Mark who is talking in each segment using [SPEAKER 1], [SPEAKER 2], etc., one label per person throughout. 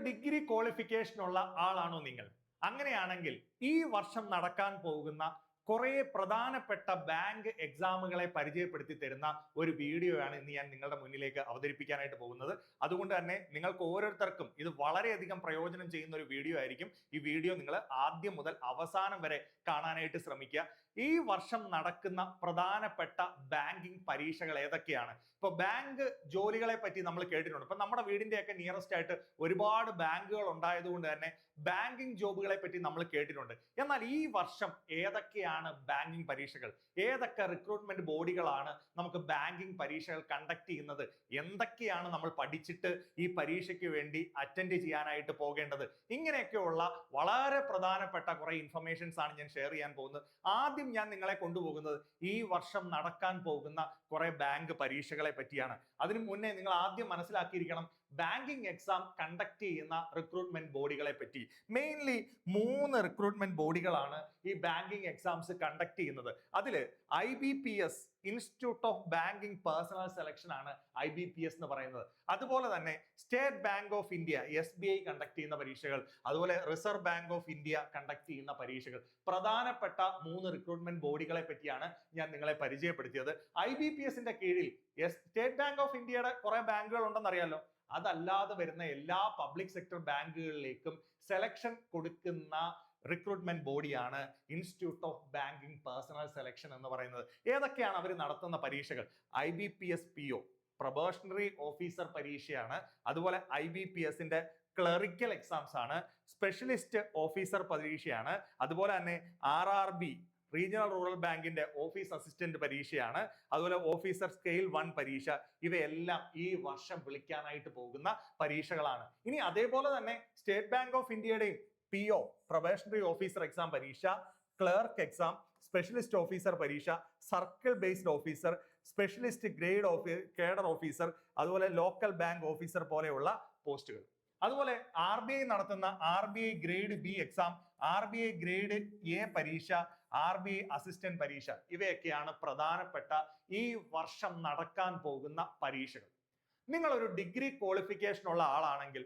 [SPEAKER 1] Degree ക്വാളിഫിക്കേഷനുള്ള ആളാണോ നിങ്ങൾ? അങ്ങനെയാണെങ്കിൽ ഈ വർഷം നടക്കാൻ പോകുന്ന കുറെ പ്രധാനപ്പെട്ട ബാങ്ക് എക്സാമുകളെ പരിചയപ്പെടുത്തി തരുന്ന ഒരു വീഡിയോയാണ് ഇന്ന് ഞാൻ നിങ്ങളുടെ മുന്നിലേക്ക് അവതരിപ്പിക്കാനായിട്ട് പോകുന്നത്. അതുകൊണ്ട് തന്നെ നിങ്ങൾക്ക് ഓരോരുത്തർക്കും ഇത് വളരെയധികം പ്രയോജനം ചെയ്യുന്ന ഒരു വീഡിയോ ആയിരിക്കും. ഈ വീഡിയോ നിങ്ങൾ ആദ്യം മുതൽ അവസാനം വരെ കാണാനായിട്ട് ശ്രമിക്കുക. ഈ വർഷം നടക്കുന്ന പ്രധാനപ്പെട്ട ബാങ്കിങ് പരീക്ഷകൾ ഏതൊക്കെയാണ്? ഇപ്പൊ ബാങ്ക് ജോലികളെ പറ്റി നമ്മൾ കേട്ടിട്ടുണ്ട്. ഇപ്പൊ നമ്മുടെ വീടിന്റെയൊക്കെ നിയറസ്റ്റ് ആയിട്ട് ഒരുപാട് ബാങ്കുകൾ ഉണ്ടായതുകൊണ്ട് തന്നെ ബാങ്കിങ് ജോബുകളെ പറ്റി നമ്മൾ കേട്ടിട്ടുണ്ട്. എന്നാൽ ഈ വർഷം ഏതൊക്കെയാണ് ബാങ്കിങ് പരീക്ഷകൾ, ഏതൊക്കെ റിക്രൂട്ട്മെന്റ് ബോഡികളാണ് നമുക്ക് ബാങ്കിങ് പരീക്ഷകൾ കണ്ടക്ട് ചെയ്യുന്നത്, എന്തൊക്കെയാണ് നമ്മൾ പഠിച്ചിട്ട് ഈ പരീക്ഷയ്ക്ക് വേണ്ടി അറ്റൻഡ് ചെയ്യാനായിട്ട് പോകേണ്ടത്, ഇങ്ങനെയൊക്കെയുള്ള വളരെ പ്രധാനപ്പെട്ട കുറെ ഇൻഫർമേഷൻസ് ആണ് ഞാൻ ഷെയർ ചെയ്യാൻ പോകുന്നത്. ആദ്യം ഞാൻ നിങ്ങളെ കൊണ്ടുപോകുന്നത് ഈ വർഷം നടക്കാൻ പോകുന്ന കുറെ ബാങ്ക് പരീക്ഷകളെ പറ്റിയാണ്. അതിനു മുന്നേ നിങ്ങൾ ആദ്യം മനസ്സിലാക്കിയിരിക്കണം ബാങ്കിങ് എക്സാം കണ്ടക്ട് ചെയ്യുന്ന റിക്രൂട്ട്മെന്റ് ബോഡികളെ പറ്റി. മെയിൻലി 3 റിക്രൂട്ട്മെന്റ് ബോഡികളാണ് ഈ ബാങ്കിങ് എക്സാംസ് കണ്ടക്ട് ചെയ്യുന്നത്. അതിൽ IBPS, institute of banking personnel selection ആണ് IBPS എന്ന് പറയുന്നത്. അതുപോലെ തന്നെ state bank of India SBI conduct ചെയ്യുന്ന പരീക്ഷകൾ, അതുപോലെ reserve bank of India conduct ചെയ്യുന്ന പരീക്ഷകൾ, പ്രധാനപ്പെട്ട 3 റിക്രൂട്ട്മെന്റ് ബോഡികളെ പറ്റിയാണ് ഞാൻ നിങ്ങളെ പരിചയപ്പെടുത്തിയത്. IBPSന്റെ കീഴിൽ സ്റ്റേറ്റ് ബാങ്ക് ഓഫ് ഇന്ത്യയുടെ കുറെ ബാങ്കുകൾ ഉണ്ടെന്നറിയാലോ. അതല്ലാതെ വരുന്ന എല്ലാ പബ്ലിക് സെക്ടർ ബാങ്കുകളിലേക്കും സെലക്ഷൻ കൊടുക്കുന്ന റിക്രൂട്ട്മെന്റ് ബോഡിയാണ് institute of banking personnel selection എന്ന് പറയുന്നത്. ഏതൊക്കെയാണ് അവർ നടത്തുന്ന പരീക്ഷകൾ? IBPS PO പ്രൊബേഷണറി ഓഫീസർ പരീക്ഷയാണ്. അതുപോലെ IBPSന്റെ ക്ലറിക്കൽ എക്സാംസ് ആണ്. സ്പെഷ്യലിസ്റ്റ് ഓഫീസർ പരീക്ഷയാണ്. അതുപോലെ തന്നെ RRB റീജിയണൽ റൂറൽ ബാങ്കിന്റെ ഓഫീസ് അസിസ്റ്റന്റ് പരീക്ഷയാണ്. അതുപോലെ ഓഫീസർ സ്കെയിൽ 1 പരീക്ഷ. ഇവയെല്ലാം ഈ വർഷം വിളിക്കാനായിട്ട് പോകുന്ന പരീക്ഷകളാണ്. ഇനി അതേപോലെ തന്നെ സ്റ്റേറ്റ് ബാങ്ക് ഓഫ് ഇന്ത്യയുടെയും PO പ്രൊബേഷണറി ഓഫീസർ എക്സാം പരീക്ഷ, ക്ലർക്ക് എക്സാം, സ്പെഷ്യലിസ്റ്റ് ഓഫീസർ പരീക്ഷ, circle based officer, specialist cadre officer, അതുപോലെ ലോക്കൽ ബാങ്ക് ഓഫീസർ പോലെയുള്ള പോസ്റ്റുകൾ. അതുപോലെ RBI നടത്തുന്ന RBI grade B exam, RBI grade A പരീക്ഷ, RBI അസിസ്റ്റന്റ് പരീക്ഷ, ഇവയൊക്കെയാണ് പ്രധാനപ്പെട്ട ഈ വർഷം നടക്കാൻ പോകുന്ന പരീക്ഷകൾ. നിങ്ങൾ ഒരു ഡിഗ്രി ക്വാളിഫിക്കേഷൻ ഉള്ള ആളാണെങ്കിൽ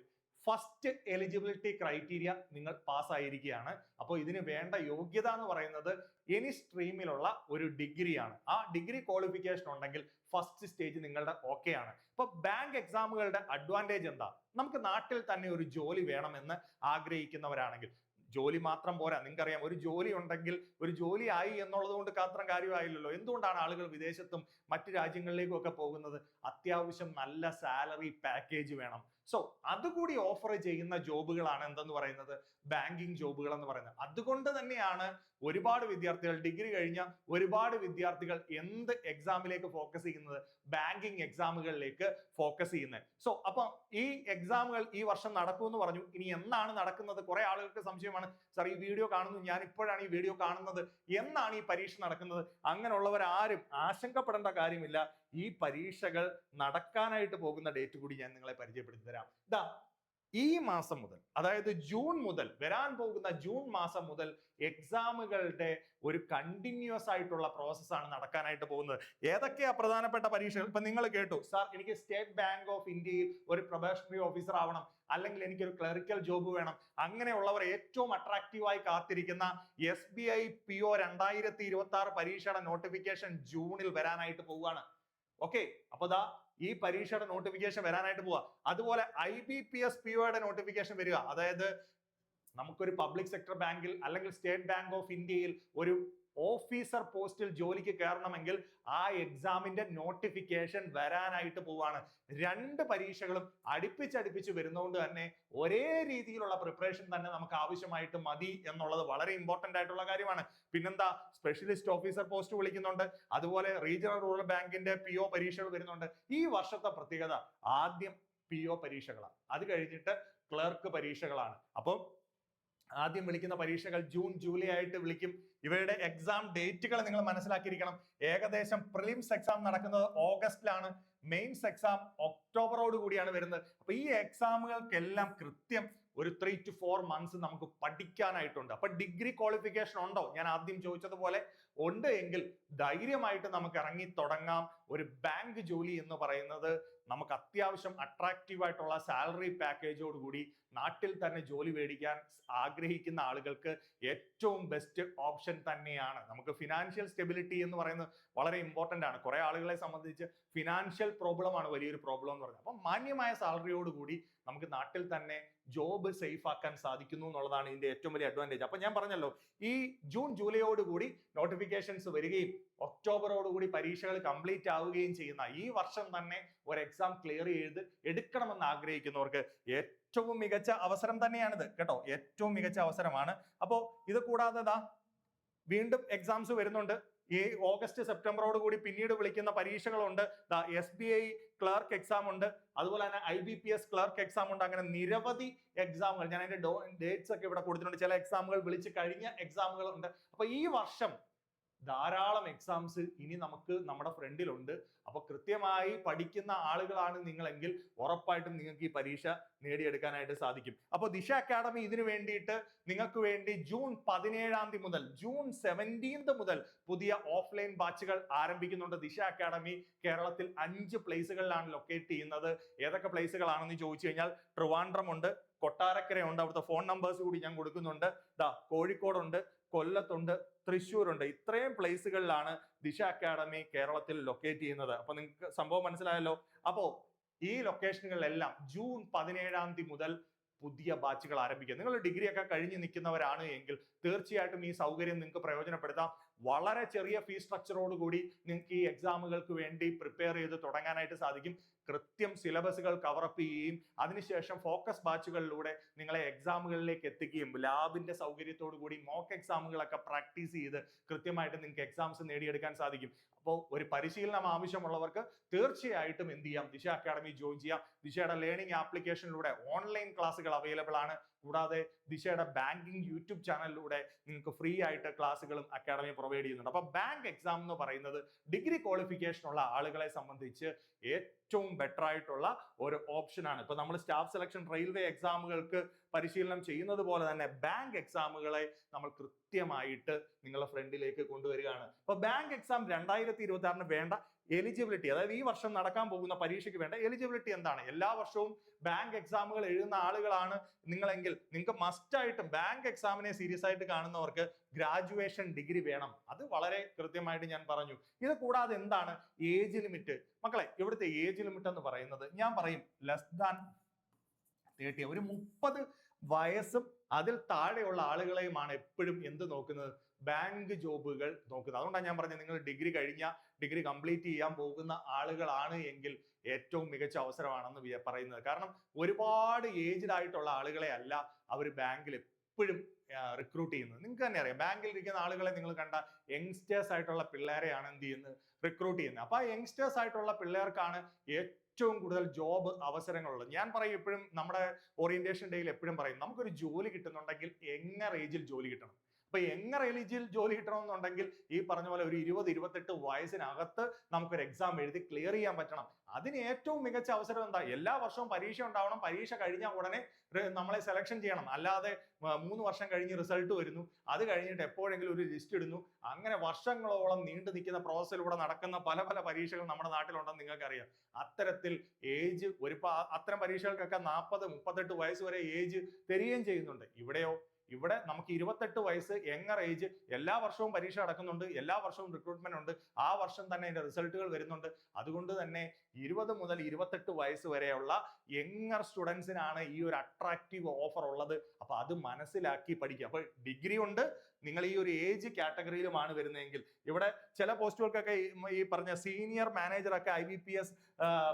[SPEAKER 1] ഫസ്റ്റ് എലിജിബിലിറ്റി ക്രൈറ്റീരിയ നിങ്ങൾ പാസ്സായിരിക്കുകയാണ്. അപ്പോൾ ഇതിന് വേണ്ട യോഗ്യത എന്ന് പറയുന്നത് എനി സ്ട്രീമിലുള്ള ഒരു ഡിഗ്രിയാണ്. ആ ഡിഗ്രി ക്വാളിഫിക്കേഷൻ ഉണ്ടെങ്കിൽ ഫസ്റ്റ് സ്റ്റേജ് നിങ്ങളുടെ ഓക്കെ ആണ്. ഇപ്പൊ ബാങ്ക് എക്സാമുകളുടെ അഡ്വാൻറ്റേജ് എന്താ? നമുക്ക് നാട്ടിൽ തന്നെ ഒരു ജോലി വേണമെന്ന് ആഗ്രഹിക്കുന്നവരാണെങ്കിൽ ജോലി മാത്രം പോരാ. നിങ്ങൾക്കറിയാം, ഒരു ജോലി ഉണ്ടെങ്കിൽ ഒരു ജോലി ആയി എന്നുള്ളത് കൊണ്ട് മാത്രം കാര്യമായില്ലല്ലോ. എന്തുകൊണ്ടാണ് ആളുകൾ വിദേശത്തും മറ്റു രാജ്യങ്ങളിലേക്കും ഒക്കെ പോകുന്നത്? അത്യാവശ്യം നല്ല സാലറി പാക്കേജ് വേണം. സോ അതുകൂടി ഓഫർ ചെയ്യുന്ന ജോബുകളാണ് എന്തെന്ന് പറയുന്നത്? ബാങ്കിങ് ജോബുകൾ എന്ന് പറയുന്നത്. അതുകൊണ്ട് തന്നെയാണ് ഒരുപാട് വിദ്യാർത്ഥികൾ, ഡിഗ്രി കഴിഞ്ഞ ഒരുപാട് വിദ്യാർത്ഥികൾ എന്ത് എക്സാമിലേക്ക് ഫോക്കസ് ചെയ്യുന്നത്? ബാങ്കിങ് എക്സാമുകളിലേക്ക് ഫോക്കസ് ചെയ്യുന്നത്. സോ അപ്പൊ ഈ എക്സാമുകൾ ഈ വർഷം നടക്കുമെന്ന് പറഞ്ഞു. ഇനി എന്നാണ് നടക്കുന്നത്? കുറെ ആളുകൾക്ക് സംശയമാണ്, സാർ ഈ വീഡിയോ കാണുന്നു, ഞാൻ ഇപ്പോഴാണ് ഈ വീഡിയോ കാണുന്നത്, എന്നാണ് ഈ പരീക്ഷ നടക്കുന്നത്? അങ്ങനെയുള്ളവർ ആരും ആശങ്കപ്പെടേണ്ട കാര്യമില്ല. ഈ പരീക്ഷകൾ നടക്കാനായിട്ട് പോകുന്ന ഡേറ്റ് കൂടി ഞാൻ നിങ്ങളെ പരിചയപ്പെടുത്തി തരാം. ദാ ഈ മാസം മുതൽ, അതായത് ജൂൺ മുതൽ, വരാൻ പോകുന്ന ജൂൺ മാസം മുതൽ എക്സാമുകളുടെ ഒരു കണ്ടിന്യൂസ് ആയിട്ടുള്ള പ്രോസസ്സാണ് നടക്കാനായിട്ട് പോകുന്നത്. ഏതൊക്കെയാ പ്രധാനപ്പെട്ട പരീക്ഷകൾ? ഇപ്പൊ നിങ്ങൾ കേട്ടു, സാർ എനിക്ക് സ്റ്റേറ്റ് ബാങ്ക് ഓഫ് ഇന്ത്യയിൽ ഒരു പ്രൊബേഷണറി ഓഫീസർ ആവണം, അല്ലെങ്കിൽ എനിക്കൊരു ക്ലറിക്കൽ ജോബ് വേണം. അങ്ങനെയുള്ളവർ ഏറ്റവും അട്രാക്റ്റീവായി കാത്തിരിക്കുന്ന SBI PO 2026 പരീക്ഷയുടെ നോട്ടിഫിക്കേഷൻ ജൂണിൽ വരാനായിട്ട് പോവുകയാണ്. ഓക്കെ, അപ്പൊ ദാ ഈ പരീക്ഷയുടെ നോട്ടിഫിക്കേഷൻ വരാനായിട്ട് പോവാ. അതുപോലെ IBPS POയുടെ നോട്ടിഫിക്കേഷൻ വരിക. അതായത് നമുക്കൊരു പബ്ലിക് സെക്ടർ ബാങ്കിൽ അല്ലെങ്കിൽ സ്റ്റേറ്റ് ബാങ്ക് ഓഫ് ഇന്ത്യയിൽ ഒരു ഓഫീസർ പോസ്റ്റിൽ ജോലിക്ക് കയറണമെങ്കിൽ ആ എക്സാമിന്റെ നോട്ടിഫിക്കേഷൻ വരാനായിട്ട് പോവാണ്. 2 പരീക്ഷകളും അടുപ്പിച്ചടുപ്പിച്ച് വരുന്നതുകൊണ്ട് തന്നെ ഒരേ രീതിയിലുള്ള പ്രിപ്പറേഷൻ തന്നെ നമുക്ക് ആവശ്യമായിട്ട് മതി എന്നുള്ളത് വളരെ ഇമ്പോർട്ടന്റ് ആയിട്ടുള്ള കാര്യമാണ്. പിന്നെന്താ, സ്പെഷ്യലിസ്റ്റ് ഓഫീസർ പോസ്റ്റ് വിളിക്കുന്നുണ്ട്. അതുപോലെ റീജിയണൽ റൂറൽ ബാങ്കിന്റെ PO പരീക്ഷകൾ വരുന്നുണ്ട്. ഈ വർഷത്തെ പ്രത്യേകത ആദ്യം PO പരീക്ഷകളാണ്, അത് കഴിഞ്ഞിട്ട് ക്ലർക്ക് പരീക്ഷകളാണ്. അപ്പോൾ ആദ്യം വിളിക്കുന്ന പരീക്ഷകൾ ജൂൺ ജൂലൈ ആയിട്ട് വിളിക്കും. ഇവയുടെ എക്സാം ഡേറ്റുകൾ നിങ്ങൾ മനസ്സിലാക്കിയിരിക്കണം. ഏകദേശം പ്രിലിംസ് എക്സാം നടക്കുന്നത് ഓഗസ്റ്റിലാണ്, മെയിൻസ് എക്സാം ഒക്ടോബറോട് കൂടിയാണ് വരുന്നത്. അപ്പൊ ഈ എക്സാമുകൾക്കെല്ലാം കൃത്യം ഒരു 3 to 4 months നമുക്ക് പഠിക്കാനായിട്ടുണ്ട്. അപ്പൊ ഡിഗ്രി ക്വാളിഫിക്കേഷൻ ഉണ്ടോ? ഞാൻ ആദ്യം ചോദിച്ചതുപോലെ ഉണ്ട് എങ്കിൽ ധൈര്യമായിട്ട് നമുക്ക് ഇറങ്ങി തുടങ്ങാം. ഒരു ബാങ്ക് ജോലി എന്ന് പറയുന്നത് നമുക്ക് അത്യാവശ്യം അട്രാക്റ്റീവ് ആയിട്ടുള്ള സാലറി പാക്കേജോട് കൂടി നാട്ടിൽ തന്നെ ജോലി മേടിക്കാൻ ആഗ്രഹിക്കുന്ന ആളുകൾക്ക് ഏറ്റവും ബെസ്റ്റ് ഓപ്ഷൻ തന്നെയാണ്. നമുക്ക് ഫിനാൻഷ്യൽ സ്റ്റെബിലിറ്റി എന്ന് പറയുന്നത് വളരെ ഇമ്പോർട്ടന്റ് ആണ്. കുറെ ആളുകളെ സംബന്ധിച്ച് ഫിനാൻഷ്യൽ പ്രോബ്ലം ആണ് വലിയൊരു പ്രോബ്ലം എന്ന് പറയുന്നത്. അപ്പം മാന്യമായ സാലറിയോട് കൂടി നമുക്ക് നാട്ടിൽ തന്നെ ജോബ് സേഫ് ആക്കാൻ സാധിക്കുന്നു എന്നുള്ളതാണ് ഇതിന്റെ ഏറ്റവും വലിയ അഡ്വാൻറ്റേജ്. അപ്പൊ ഞാൻ പറഞ്ഞല്ലോ, ഈ ജൂൺ ജൂലൈയോട് കൂടി നോട്ടിഫിക്കേഷൻസ് വരികയും ഒക്ടോബറോട് കൂടി പരീക്ഷകൾ കംപ്ലീറ്റ് ആവുകയും ചെയ്യുന്ന ഈ വർഷം തന്നെ ഒരു എക്സാം ക്ലിയർ ചെയ്ത് എടുക്കണമെന്ന് ആഗ്രഹിക്കുന്നവർക്ക് ഏറ്റവും മികച്ച അവസരം തന്നെയാണിത് കേട്ടോ. ഏറ്റവും മികച്ച അവസരമാണ്. അപ്പോ ഇത് കൂടാതെ വീണ്ടും എക്സാംസ് വരുന്നുണ്ട്. ഈ ഓഗസ്റ്റ് സെപ്റ്റംബറോട് കൂടി പിന്നീട് വിളിക്കുന്ന പരീക്ഷകളുണ്ട്. SBI ക്ലർക്ക് എക്സാം ഉണ്ട്, അതുപോലെ തന്നെ IBPS ക്ലർക്ക് എക്സാം ഉണ്ട്. അങ്ങനെ നിരവധി എക്സാമുകൾ, ഞാൻ അതിന്റെ ഡേറ്റ്സ് ഒക്കെ ഇവിടെ കൊടുത്തിട്ടുണ്ട്. ചില എക്സാമുകൾ വിളിച്ച് കഴിഞ്ഞ എക്സാമുകൾ ഉണ്ട്. അപ്പൊ ഈ വർഷം ധാരാളം എക്സാംസ് ഇനി നമുക്ക് നമ്മുടെ ഫ്രണ്ടിലുണ്ട്. അപ്പൊ കൃത്യമായി പഠിക്കുന്ന ആളുകളാണ് നിങ്ങളെങ്കിൽ ഉറപ്പായിട്ടും നിങ്ങൾക്ക് ഈ പരീക്ഷ നേടിയെടുക്കാനായിട്ട് സാധിക്കും. അപ്പോൾ ദിശ അക്കാഡമി ഇതിനു വേണ്ടിയിട്ട് നിങ്ങൾക്ക് വേണ്ടി ജൂൺ 17 മുതൽ ജൂൺ 17 മുതൽ പുതിയ ഓഫ്ലൈൻ ബാച്ചുകൾ ആരംഭിക്കുന്നുണ്ട്. ദിശ അക്കാഡമി കേരളത്തിൽ 5 പ്ലേസുകളിലാണ് ലൊക്കേറ്റ് ചെയ്യുന്നത്. ഏതൊക്കെ പ്ലേസുകളാണെന്ന് ചോദിച്ചു കഴിഞ്ഞാൽ ട്രിവാൻഡ്രം ഉണ്ട്, കൊട്ടാരക്കരയുണ്ട്, അവിടുത്തെ ഫോൺ നമ്പേഴ്സ് കൂടി ഞാൻ കൊടുക്കുന്നുണ്ട്. കോഴിക്കോടുണ്ട്, കൊല്ലത്തുണ്ട്, തൃശ്ശൂരുണ്ട്. ഇത്രയും പ്ലേസുകളിലാണ് ദിശ അക്കാഡമി കേരളത്തിൽ ലൊക്കേറ്റ് ചെയ്യുന്നത്. അപ്പൊ നിങ്ങൾക്ക് സംഭവം മനസ്സിലായല്ലോ. അപ്പോ ഈ ലൊക്കേഷനുകളിലെല്ലാം ജൂൺ 17 മുതൽ പുതിയ ബാച്ചുകൾ ആരംഭിക്കുക. നിങ്ങൾ ഡിഗ്രി ഒക്കെ കഴിഞ്ഞ് നിൽക്കുന്നവരാണ് എങ്കിൽ തീർച്ചയായിട്ടും ഈ സൗകര്യം നിങ്ങൾക്ക് പ്രയോജനപ്പെടുത്താം. വളരെ ചെറിയ ഫീസ് സ്ട്രക്ചറോട് കൂടി നിങ്ങൾക്ക് ഈ എക്സാമുകൾക്ക് വേണ്ടി പ്രിപ്പയർ ചെയ്ത് തുടങ്ങാനായിട്ട് സാധിക്കും. കൃത്യം സിലബസുകൾ കവറപ്പ് ചെയ്യുകയും അതിനുശേഷം ഫോക്കസ് ബാച്ചുകളിലൂടെ നിങ്ങളെ എക്സാമുകളിലേക്ക് എത്തിക്കുകയും ലാബിന്റെ സൗകര്യത്തോടു കൂടി മോക്ക് എക്സാമുകളൊക്കെ പ്രാക്ടീസ് ചെയ്ത് കൃത്യമായിട്ട് നിങ്ങൾക്ക് എക്സാംസ് നേടിയെടുക്കാൻ സാധിക്കും. അപ്പോൾ ഒരു പരിശീലനം ആവശ്യമുള്ളവർക്ക് തീർച്ചയായിട്ടും എന്ത് ചെയ്യാം, ദിശ അക്കാഡമി ജോയിൻ ചെയ്യാം. ദിശയുടെ ലേണിംഗ് ആപ്ലിക്കേഷനിലൂടെ ഓൺലൈൻ ക്ലാസ്സുകൾ അവൈലബിൾ ആണ്. കൂടാതെ ദിശയുടെ ബാങ്കിങ് യൂട്യൂബ് ചാനലിലൂടെ നിങ്ങൾക്ക് ഫ്രീ ആയിട്ട് ക്ലാസ്സുകളും അക്കാഡമി പ്രൊവൈഡ് ചെയ്യുന്നുണ്ട്. അപ്പൊ ബാങ്ക് എക്സാം എന്ന് പറയുന്നത് ഡിഗ്രി ക്വാളിഫിക്കേഷൻ ഉള്ള ആളുകളെ സംബന്ധിച്ച് ഏറ്റവും ബെറ്റർ ആയിട്ടുള്ള ഒരു ഓപ്ഷനാണ്. ഇപ്പൊ നമ്മൾ സ്റ്റാഫ് സെലക്ഷൻ റെയിൽവേ എക്സാമുകൾക്ക് പരിശീലനം ചെയ്യുന്നത് പോലെ തന്നെ ബാങ്ക് എക്സാമുകളെ നമ്മൾ കൃത്യമായിട്ട് നിങ്ങളുടെ ഫ്രണ്ടിലേക്ക് കൊണ്ടുവരികയാണ്. അപ്പൊ ബാങ്ക് എക്സാം 2026 വേണ്ട എലിജിബിലിറ്റി, അതായത് ഈ വർഷം നടക്കാൻ പോകുന്ന പരീക്ഷയ്ക്ക് വേണ്ട എലിജിബിലിറ്റി എന്താണ്? എല്ലാ വർഷവും ബാങ്ക് എക്സാമുകൾ എഴുതുന്ന ആളുകളാണ് നിങ്ങളെങ്കിൽ നിങ്ങൾക്ക് മസ്റ്റ് ആയിട്ട് ബാങ്ക് എക്സാമിനെ സീരിയസ് ആയിട്ട് കാണുന്നവർക്ക് ഗ്രാജുവേഷൻ ഡിഗ്രി വേണം. അത് വളരെ കൃത്യമായിട്ട് ഞാൻ പറഞ്ഞു. ഇത് കൂടാതെ എന്താണ് ഏജ് ലിമിറ്റ്? മക്കളെ, ഇവിടുത്തെ ഏജ് ലിമിറ്റ് എന്ന് പറയുന്നത് ഞാൻ പറയും ലെസ് ദാൻ 30, ഒരു 30 വയസ്സും അതിൽ താഴെയുള്ള ആളുകളെയുമാണ് എപ്പോഴും എന്ത് നോക്കുന്നത്, ബാങ്ക് ജോബുകൾ നോക്കുന്നത്. അതുകൊണ്ടാണ് ഞാൻ പറഞ്ഞത്, നിങ്ങൾ ഡിഗ്രി കംപ്ലീറ്റ് ചെയ്യാൻ പോകുന്ന ആളുകളാണ് എങ്കിൽ ഏറ്റവും മികച്ച അവസരമാണെന്ന് പറയുന്നത്. കാരണം ഒരുപാട് ഏജ്ഡ് ആയിട്ടുള്ള ആളുകളെ അല്ല അവർ ബാങ്കിൽ എപ്പോഴും റിക്രൂട്ട് ചെയ്യുന്നത്. നിങ്ങൾക്ക് തന്നെ അറിയാം, ബാങ്കിൽ ഇരിക്കുന്ന ആളുകളെ നിങ്ങൾ കണ്ട യങ്സ്റ്റേഴ്സ് ആയിട്ടുള്ള പിള്ളേരെയാണ് എന്ത് ചെയ്യുന്നത്, റിക്രൂട്ട് ചെയ്യുന്നത്. അപ്പൊ ആ യങ്സ്റ്റേഴ്സ് ആയിട്ടുള്ള പിള്ളേർക്കാണ് ഏറ്റവും കൂടുതൽ ജോബ് അവസരങ്ങളുള്ളത്. ഞാൻ പറയും എപ്പോഴും, നമ്മുടെ ഓറിയന്റേഷൻ ഡേയിൽ എപ്പോഴും പറയും, നമുക്കൊരു ജോലി കിട്ടുന്നുണ്ടെങ്കിൽ യങ്ങർ ഏജിൽ ജോലി കിട്ടണം. അപ്പൊ യങ്ങർ ഏജിൽ ജോലി കിട്ടണമെന്നുണ്ടെങ്കിൽ ഈ പറഞ്ഞ പോലെ ഒരു 20-28 വയസ്സിനകത്ത് നമുക്കൊരു എക്സാം എഴുതി ക്ലിയർ ചെയ്യാൻ പറ്റണം. അതിന് ഏറ്റവും മികച്ച അവസരം എന്താ? എല്ലാ വർഷവും പരീക്ഷ ഉണ്ടാവണം. പരീക്ഷ കഴിഞ്ഞാൽ ഉടനെ നമ്മളെ സെലക്ഷൻ ചെയ്യണം. അല്ലാതെ 3 വർഷം കഴിഞ്ഞ് റിസൾട്ട് വരുന്നു, അത് കഴിഞ്ഞിട്ട് എപ്പോഴെങ്കിലും ഒരു ലിസ്റ്റ് ഇടുന്നു, അങ്ങനെ വർഷങ്ങളോളം നീണ്ടു നിൽക്കുന്ന പ്രോസസ്സിലൂടെ നടക്കുന്ന പല പരീക്ഷകൾ നമ്മുടെ നാട്ടിലുണ്ടെന്ന് നിങ്ങൾക്കറിയാം. അത്തരത്തിൽ ഏജ് അത്തരം പരീക്ഷകൾക്കൊക്കെ 40-38 വയസ്സ് വരെ ഏജ് തരികയും ചെയ്യുന്നുണ്ട്. ഇവിടെ നമുക്ക് 28 വയസ്സ് യങ്ങർ ഏജ്, എല്ലാ വർഷവും പരീക്ഷ നടക്കുന്നുണ്ട്, എല്ലാ വർഷവും റിക്രൂട്ട്മെന്റ് ഉണ്ട്, ആ വർഷം തന്നെ അതിന്റെ റിസൾട്ടുകൾ വരുന്നുണ്ട്. അതുകൊണ്ട് തന്നെ 20 മുതൽ 28 വയസ്സ് വരെയുള്ള യങ്ങർ സ്റ്റുഡൻസിനാണ് ഈ ഒരു അട്രാക്റ്റീവ് ഓഫർ ഉള്ളത്. അപ്പൊ അത് മനസ്സിലാക്കി പഠിക്കുക. അപ്പൊ ഡിഗ്രി ഉണ്ട്, നിങ്ങൾ ഈ ഒരു ഏജ് കാറ്റഗറിയിലുമാണ് വരുന്നതെങ്കിൽ ഇവിടെ ചില പോസ്റ്റുകൾക്കൊക്കെ ഈ പറഞ്ഞ സീനിയർ മാനേജറൊക്കെ IBPS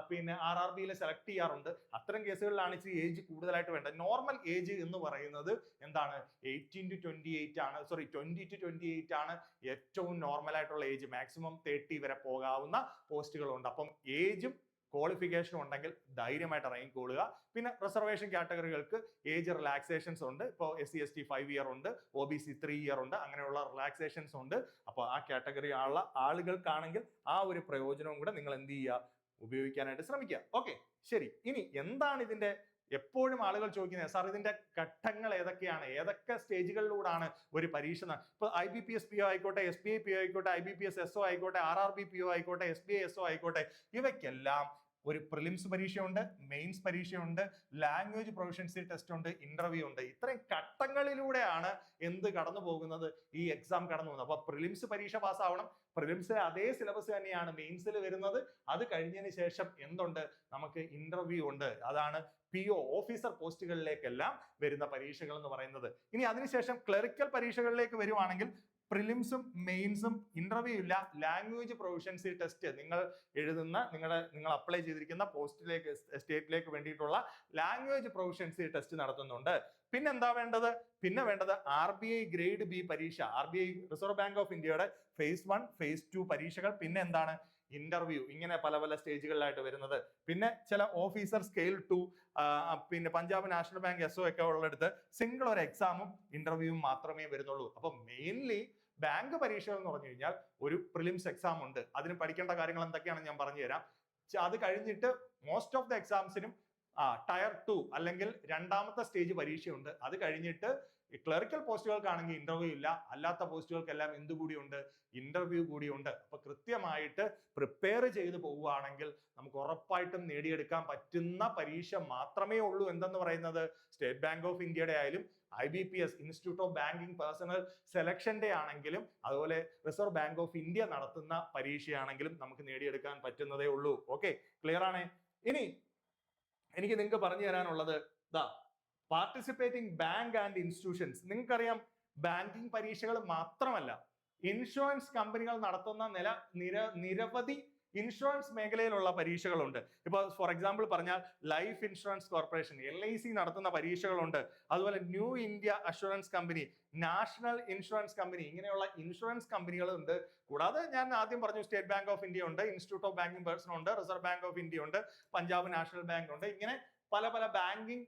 [SPEAKER 1] പിന്നെ RRBയിൽ സെലക്ട് ചെയ്യാറുണ്ട്. അത്തരം കേസുകളിലാണ് ഇച്ചിരി ഏജ് കൂടുതലായിട്ട് വേണ്ടത്. നോർമൽ ഏജ് എന്ന് പറയുന്നത് എന്താണ്? 18 to 28 ആണ്, 20 to 28 ആണ് ഏറ്റവും നോർമൽ ആയിട്ടുള്ള ഏജ്. മാക്സിമം 30 വരെ പോകാവുന്ന പോസ്റ്റുകളുണ്ട്. അപ്പം ഏജും ക്വാളിഫിക്കേഷനും ഉണ്ടെങ്കിൽ ധൈര്യമായിട്ട് ഇറങ്ങിക്കൊള്ളുക. പിന്നെ റിസർവേഷൻ കാറ്റഗറികൾക്ക് ഏജ് റിലാക്സേഷൻസ് ഉണ്ട്. ഇപ്പോൾ SC ST 5 ഇയർ ഉണ്ട്, OBC 3 ഇയർ ഉണ്ട്, അങ്ങനെയുള്ള റിലാക്സേഷൻസ് ഉണ്ട്. അപ്പോൾ ആ കാറ്റഗറി ഉള്ള ആളുകൾക്കാണെങ്കിൽ ആ ഒരു പ്രയോജനവും കൂടെ നിങ്ങൾ എന്ത് ചെയ്യുക, ഉപയോഗിക്കാനായിട്ട് ശ്രമിക്കുക. ഓക്കെ, ശരി, ഇനി എന്താണ് ഇതിന്റെ എപ്പോഴും ആളുകൾ ചോദിക്കുന്നത്, സാർ ഇതിന്റെ ഘട്ടങ്ങൾ ഏതൊക്കെയാണ്, ഏതൊക്കെ സ്റ്റേജുകളിലൂടെയാണ് ഒരു പരീക്ഷ ഇപ്പൊ IBPS PO ആയിക്കോട്ടെ, SBI PO ആയിക്കോട്ടെ, IBPS SO ആയിക്കോട്ടെ, RRB PO ആയിക്കോട്ടെ, SBI SO ആയിക്കോട്ടെ, ഇവയ്ക്കെല്ലാം ഒരു പ്രിലിംസ് പരീക്ഷയുണ്ട്, മെയിൻസ് പരീക്ഷയുണ്ട്, ലാംഗ്വേജ് പ്രൊഫഷൻസി ടെസ്റ്റ് ഉണ്ട്, ഇന്റർവ്യൂ ഉണ്ട്. ഇത്രയും ഘട്ടങ്ങളിലൂടെയാണ് എന്ത് കടന്നു പോകുന്നത്, ഈ എക്സാം കടന്നു പോകുന്നത്. അപ്പൊ പ്രിലിംസ് പരീക്ഷ പാസ്സാവണം, പ്രിലിംസിലെ അതേ സിലബസ് തന്നെയാണ് മെയിൻസിൽ വരുന്നത്. അത് കഴിഞ്ഞതിന് ശേഷം എന്തുണ്ട്, നമുക്ക് ഇന്റർവ്യൂ ഉണ്ട്. അതാണ് PO ഓഫീസർ പോസ്റ്റുകളിലേക്കെല്ലാം വരുന്ന പരീക്ഷകൾ എന്ന് പറയുന്നത്. ഇനി അതിനുശേഷം ക്ലറിക്കൽ പരീക്ഷകളിലേക്ക് വരുവാണെങ്കിൽ പ്രിലിംസും മെയിൻസും ഇന്റർവ്യൂ ഇല്ല, ലാംഗ്വേജ് പ്രൊഫഷൻസി ടെസ്റ്റ് നിങ്ങൾ എഴുതുന്ന നിങ്ങൾ അപ്ലൈ ചെയ്തിരിക്കുന്ന പോസ്റ്റിലേക്ക് സ്റ്റേറ്റിലേക്ക് വേണ്ടിയിട്ടുള്ള ലാംഗ്വേജ് പ്രൊഫഷൻസി ടെസ്റ്റ് നടത്തുന്നുണ്ട്. പിന്നെ എന്താ വേണ്ടത്, പിന്നെ വേണ്ടത് RBI ഗ്രേഡ് B പരീക്ഷ, RBI റിസർവ് ബാങ്ക് ഓഫ് ഇന്ത്യയുടെ phase 1 phase 2 പരീക്ഷകൾ, പിന്നെ എന്താണ് ഇന്റർവ്യൂ. ഇങ്ങനെ പല പല സ്റ്റേജുകളിലായിട്ട് വരുന്നത്. പിന്നെ ചില ഓഫീസർ സ്കെയിൽ 2, പിന്നെ പഞ്ചാബ് നാഷണൽ ബാങ്ക് SO ഒക്കെ ഉള്ളിടത്ത് സിംഗിൾ ഒരു എക്സാമും ഇന്റർവ്യൂവും മാത്രമേ വരുന്നുള്ളൂ. അപ്പൊ മെയിൻലി ബാങ്ക് പരീക്ഷകൾ എന്ന് പറഞ്ഞു കഴിഞ്ഞാൽ ഒരു പ്രിലിംസ് എക്സാം ഉണ്ട്. അതിന് പഠിക്കേണ്ട കാര്യങ്ങൾ എന്തൊക്കെയാണെന്ന് ഞാൻ പറഞ്ഞു തരാം. അത് കഴിഞ്ഞിട്ട് മോസ്റ്റ് ഓഫ് ദ എക്സാംസിനും ടയർ 2 അല്ലെങ്കിൽ രണ്ടാമത്തെ സ്റ്റേജ് പരീക്ഷയുണ്ട്. അത് കഴിഞ്ഞിട്ട് ക്ലറിക്കൽ പോസ്റ്റുകൾക്കാണെങ്കിൽ ഇന്റർവ്യൂ ഇല്ല, അല്ലാത്ത പോസ്റ്റുകൾക്കെല്ലാം എന്തുകൂടിയുണ്ട്, ഇന്റർവ്യൂ കൂടിയുണ്ട്. അപ്പൊ കൃത്യമായിട്ട് പ്രിപ്പയർ ചെയ്ത് പോവുകയാണെങ്കിൽ നമുക്ക് ഉറപ്പായിട്ടും നേടിയെടുക്കാൻ പറ്റുന്ന പരീക്ഷ മാത്രമേ ഉള്ളൂ. എന്തെന്ന് പറയുന്നത്, സ്റ്റേറ്റ് ബാങ്ക് ഓഫ് ഇന്ത്യയുടെ ആയാലും IBPS institute of banking personnel സെലക്ഷന്റെ ആണെങ്കിലും അതുപോലെ റിസർവ് ബാങ്ക് ഓഫ് ഇന്ത്യ നടത്തുന്ന പരീക്ഷയാണെങ്കിലും നമുക്ക് നേടിയെടുക്കാൻ പറ്റുന്നതേ ഉള്ളൂ. ഓക്കെ, ക്ലിയർ ആണ്. ഇനി എനിക്ക് നിങ്ങൾക്ക് പറഞ്ഞു തരാനുള്ളത് പാർട്ടിസിപ്പേറ്റിംഗ് ബാങ്ക് ആൻഡ് ഇൻസ്റ്റിറ്റ്യൂഷൻസ്. നിങ്ങൾക്കറിയാം ബാങ്കിങ് പരീക്ഷകൾ മാത്രമല്ല, ഇൻഷുറൻസ് കമ്പനികൾ നടത്തുന്ന നിരവധി ഇൻഷുറൻസ് മേഖലയിലുള്ള പരീക്ഷകളുണ്ട്. ഇപ്പൊ ഫോർ എക്സാമ്പിൾ പറഞ്ഞാൽ ലൈഫ് ഇൻഷുറൻസ് കോർപ്പറേഷൻ LIC നടത്തുന്ന പരീക്ഷകളുണ്ട്. അതുപോലെ new India assurance company, national insurance company, ഇങ്ങനെയുള്ള ഇൻഷുറൻസ് കമ്പനികളുണ്ട്. കൂടാതെ ഞാൻ ആദ്യം പറഞ്ഞു സ്റ്റേറ്റ് ബാങ്ക് ഓഫ് ഇന്ത്യ ഉണ്ട്, ഇൻസ്റ്റിറ്റ്യൂട്ട് ഓഫ് ബാങ്കിങ് പേഴ്സൺ ഉണ്ട്, റിസർവ് ബാങ്ക് ഓഫ് ഇന്ത്യ ഉണ്ട്, പഞ്ചാബ് നാഷണൽ ബാങ്ക് ഉണ്ട്. ഇങ്ങനെ പല പല ബാങ്കിങ്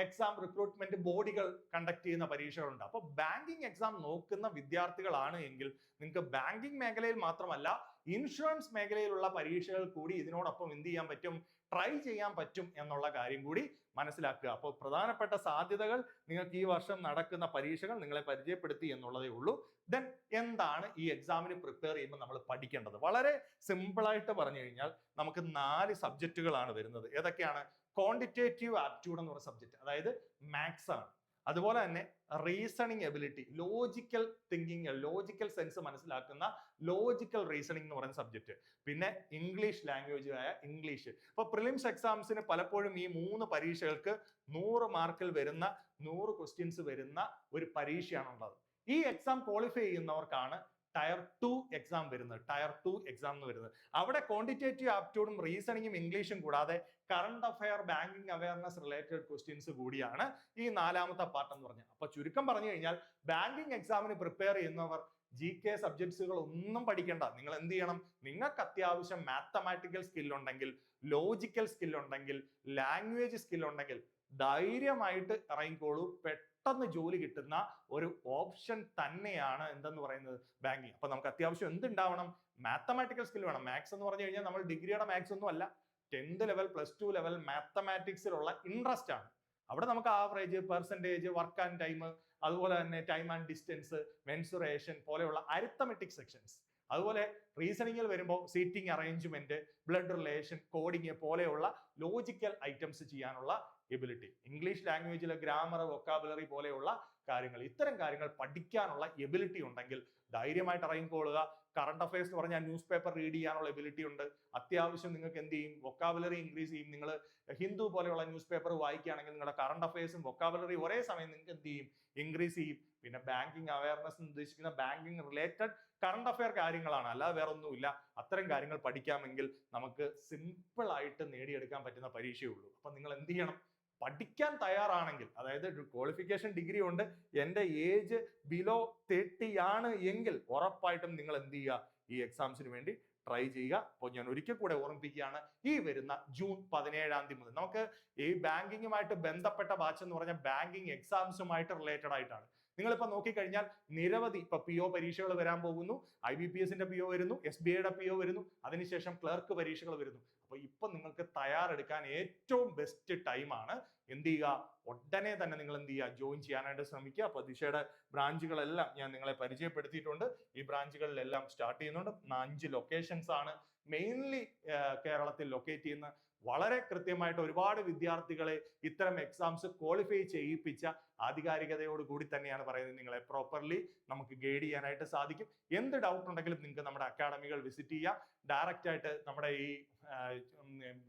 [SPEAKER 1] എക്സാം റിക്രൂട്ട്മെന്റ് ബോഡികൾ കണ്ടക്ട് ചെയ്യുന്ന പരീക്ഷകളുണ്ട്. അപ്പൊ ബാങ്കിങ് എക്സാം നോക്കുന്ന വിദ്യാർത്ഥികളാണ് എങ്കിൽ നിങ്ങൾക്ക് ബാങ്കിങ് മേഖലയിൽ മാത്രമല്ല ഇൻഷുറൻസ് മേഖലയിലുള്ള പരീക്ഷകൾ കൂടി ഇതിനോടൊപ്പം എന്ത് ചെയ്യാൻ പറ്റും, ട്രൈ ചെയ്യാൻ പറ്റും എന്നുള്ള കാര്യം കൂടി മനസ്സിലാക്കുക. അപ്പോൾ പ്രധാനപ്പെട്ട സാധ്യതകൾ നിങ്ങൾക്ക് ഈ വർഷം നടക്കുന്ന പരീക്ഷകൾ നിങ്ങളെ പരിചയപ്പെടുത്തി എന്നുള്ളതേ ഉള്ളൂ. ദെൻ എന്താണ് ഈ എക്സാമിന് പ്രിപ്പയർ ചെയ്യുമ്പോൾ നമ്മൾ പഠിക്കേണ്ടത്? വളരെ സിമ്പിൾ ആയിട്ട് പറഞ്ഞു കഴിഞ്ഞാൽ നമുക്ക് 4 സബ്ജക്റ്റുകളാണ് വരുന്നത്. ഏതൊക്കെയാണ്? ക്വാണ്ടിറ്റേറ്റീവ് ആപ്റ്റ്യൂഡ് എന്ന് പറയുന്ന സബ്ജക്ട്, അതായത് മാത്സ് ആണ്. അതുപോലെ തന്നെ reasoning ability, logical thinking, logical sense മനസ്സിലാക്കുന്ന ലോജിക്കൽ റീസണിങ് എന്ന് പറയുന്ന സബ്ജക്ട്. പിന്നെ ഇംഗ്ലീഷ് ലാംഗ്വേജ് ആയ ഇംഗ്ലീഷ്. അപ്പൊ പ്രിലിംസ് എക്സാംസിന് പലപ്പോഴും ഈ 3 പരീക്ഷകൾക്ക് 100 മാർക്കിൽ വരുന്ന 100 ക്വസ്റ്റ്യൻസ് വരുന്ന ഒരു പരീക്ഷയാണുള്ളത്. ഈ എക്സാം ക്വാളിഫൈ ചെയ്യുന്നവർക്കാണ് ടയർ 2 എക്സാം വരുന്നത്. ടയർ 2 എക്സാം എന്ന് വരുന്നത് അവിടെ ക്വാണ്ടിറ്റേറ്റീവ് ആപ്റ്റ്യൂഡും റീസണിങ്ങും ഇംഗ്ലീഷും കൂടാതെ current affair, banking awareness related questions കൂടിയാണ് ഈ 4ാമത്തെ പാർട്ട് എന്ന് പറഞ്ഞത്. അപ്പൊ ചുരുക്കം പറഞ്ഞു കഴിഞ്ഞാൽ ബാങ്കിങ് എക്സാമിന് പ്രിപ്പയർ ചെയ്യുന്നവർ GK സബ്ജക്ട്സുകൾ ഒന്നും പഠിക്കേണ്ട. നിങ്ങൾ എന്ത് ചെയ്യണം, നിങ്ങൾക്ക് അത്യാവശ്യം മാത്തമാറ്റിക്കൽ സ്കിൽ ഉണ്ടെങ്കിൽ, ലോജിക്കൽ സ്കിൽ ഉണ്ടെങ്കിൽ, ലാംഗ്വേജ് സ്കിൽ ഉണ്ടെങ്കിൽ ധൈര്യമായിട്ട് ഇറങ്ങിക്കോളൂ. പെട്ടെന്ന് ജോലി കിട്ടുന്ന ഒരു ഓപ്ഷൻ തന്നെയാണ് എന്തെന്ന് പറയുന്നത് ബാങ്കിങ്. അപ്പൊ നമുക്ക് അത്യാവശ്യം എന്തുണ്ടാവണം, മാത്തമാറ്റിക്കൽ സ്കിൽ വേണം. മാത്സ് എന്ന് പറഞ്ഞു കഴിഞ്ഞാൽ നമ്മൾ ഡിഗ്രിയുടെ മാത്സ് ഒന്നും അല്ല, 10th ലെവൽ +2 ലെവൽ മാത്തമാറ്റിക്സിലുള്ള ഇൻട്രസ്റ്റ് ആണ്. അവിടെ നമുക്ക് average, percentage, work and time, അതുപോലെ തന്നെ ടൈം ആൻഡ് ഡിസ്റ്റൻസ്, മെൻസുറേഷൻ പോലെയുള്ള അരിത്തമെറ്റിക് സെക്ഷൻസ്, അതുപോലെ റീസണിങ്ങിൽ വരുമ്പോൾ seating arrangement, blood relation, coding പോലെയുള്ള ലോജിക്കൽ ഐറ്റംസ് ചെയ്യാനുള്ള എബിലിറ്റി, ഇംഗ്ലീഷ് ലാംഗ്വേജിലെ ഗ്രാമർ, വൊക്കാബുലറി പോലെയുള്ള കാര്യങ്ങൾ, ഇത്തരം കാര്യങ്ങൾ പഠിക്കാനുള്ള എബിലിറ്റി ഉണ്ടെങ്കിൽ ധൈര്യമായിട്ട് ഇറങ്ങിക്കൊള്ളുക. കറണ്ട് അഫയേഴ്സ് എന്ന് പറഞ്ഞാൽ ന്യൂസ് പേപ്പർ റീഡ് ചെയ്യാനുള്ള എബിലിറ്റി ഉണ്ട്. അത്യാവശ്യം നിങ്ങൾക്ക് എന്ത് ചെയ്യും, വൊക്കാബുലറി ഇൻക്രീസ് ചെയ്യും. നിങ്ങൾ ഹിന്ദു പോലെയുള്ള ന്യൂസ് പേപ്പർ വായിക്കുകയാണെങ്കിൽ നിങ്ങളുടെ കറണ്ട് അഫയേഴ്സും വൊക്കാബുലറി ഒരേ സമയം നിങ്ങൾക്ക് എന്ത് ചെയ്യും, ഇൻക്രീസ് ചെയ്യും. പിന്നെ ബാങ്കിങ് അവയർനെസ് ഉദ്ദേശിക്കുന്ന ബാങ്കിങ് റിലേറ്റഡ് കറണ്ട് അഫയർ കാര്യങ്ങളാണ്, അല്ലാതെ വേറെ ഒന്നുമില്ല. അത്തരം കാര്യങ്ങൾ പഠിക്കാമെങ്കിൽ നമുക്ക് സിമ്പിൾ ആയിട്ട് നേടിയെടുക്കാൻ പറ്റുന്ന പരീക്ഷയുള്ളൂ. അപ്പൊ നിങ്ങൾ എന്ത് ചെയ്യണം, പഠിക്കാൻ തയ്യാറാണെങ്കിൽ, അതായത് ക്വാളിഫിക്കേഷൻ ഡിഗ്രി ഉണ്ട്, എൻ്റെ ഏജ് ബിലോ 30 ആണ് എങ്കിൽ ഉറപ്പായിട്ടും നിങ്ങൾ എന്ത് ചെയ്യുക, ഈ എക്സാംസിന് വേണ്ടി ട്രൈ ചെയ്യുക. അപ്പോൾ ഞാൻ ഒരിക്കൽ കൂടെ ഓർമ്മിപ്പിക്കുകയാണ്, ഈ വരുന്ന ജൂൺ 17-ാം തീയതി മുതൽ നമുക്ക് ഈ ബാങ്കിങ്ങുമായിട്ട് ബന്ധപ്പെട്ട ബാച്ച് എന്ന് പറഞ്ഞാൽ ബാങ്കിങ് എക്സാംസുമായിട്ട് റിലേറ്റഡ് ആയിട്ടാണ്. നിങ്ങളിപ്പോ നോക്കിക്കഴിഞ്ഞാൽ നിരവധി ഇപ്പൊ PO പരീക്ഷകൾ വരാൻ പോകുന്നു. IBPS PO വരുന്നു, SBI PO വരുന്നു, അതിനുശേഷം ക്ലർക്ക് പരീക്ഷകൾ വരുന്നു. അപ്പൊ ഇപ്പൊ നിങ്ങൾക്ക് തയ്യാറെടുക്കാൻ ഏറ്റവും ബെസ്റ്റ് ടൈമാണ്. എന്ത് ചെയ്യുക, ഉടനെ തന്നെ നിങ്ങൾ എന്ത് ചെയ്യുക, ജോയിൻ ചെയ്യാനായിട്ട് ശ്രമിക്കുക. അപ്പൊ ദിശയുടെ ബ്രാഞ്ചുകളെല്ലാം ഞാൻ നിങ്ങളെ പരിചയപ്പെടുത്തിയിട്ടുണ്ട്. ഈ ബ്രാഞ്ചുകളിലെല്ലാം സ്റ്റാർട്ട് ചെയ്യുന്നുണ്ട്. 5 ലൊക്കേഷൻസ് ആണ് മെയിൻലി കേരളത്തിൽ ലൊക്കേറ്റ് ചെയ്യുന്ന. വളരെ കൃത്യമായിട്ട് ഒരുപാട് വിദ്യാർത്ഥികളെ ഇത്തരം എക്സാംസ് ക്വാളിഫൈ ചെയ്യിപ്പിച്ച ആധികാരികതയോട് കൂടി തന്നെയാണ് പറയുന്നത്. നിങ്ങളെ പ്രോപ്പർലി നമുക്ക് ഗൈഡ് ചെയ്യാനായിട്ട് സാധിക്കും. എന്ത് ഡൗട്ട് ഉണ്ടെങ്കിലും നിങ്ങൾക്ക് നമ്മുടെ അക്കാഡമികൾ വിസിറ്റ് ചെയ്യാം. ഡയറക്റ്റ് ആയിട്ട് നമ്മുടെ ഈ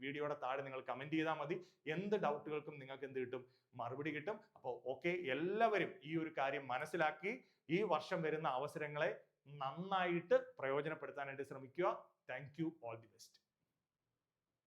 [SPEAKER 1] വീഡിയോയുടെ താഴെ നിങ്ങൾ കമന്റ് ചെയ്താൽ മതി. എന്ത് ഡൗട്ടുകൾക്കും നിങ്ങൾക്ക് എന്ത് കിട്ടും, മറുപടി കിട്ടും. അപ്പോൾ ഓക്കെ, എല്ലാവരും ഈ ഒരു കാര്യം മനസ്സിലാക്കി ഈ വർഷം വരുന്ന അവസരങ്ങളെ നന്നായിട്ട് പ്രയോജനപ്പെടുത്താനായിട്ട് ശ്രമിക്കുക. Thank you, all the best.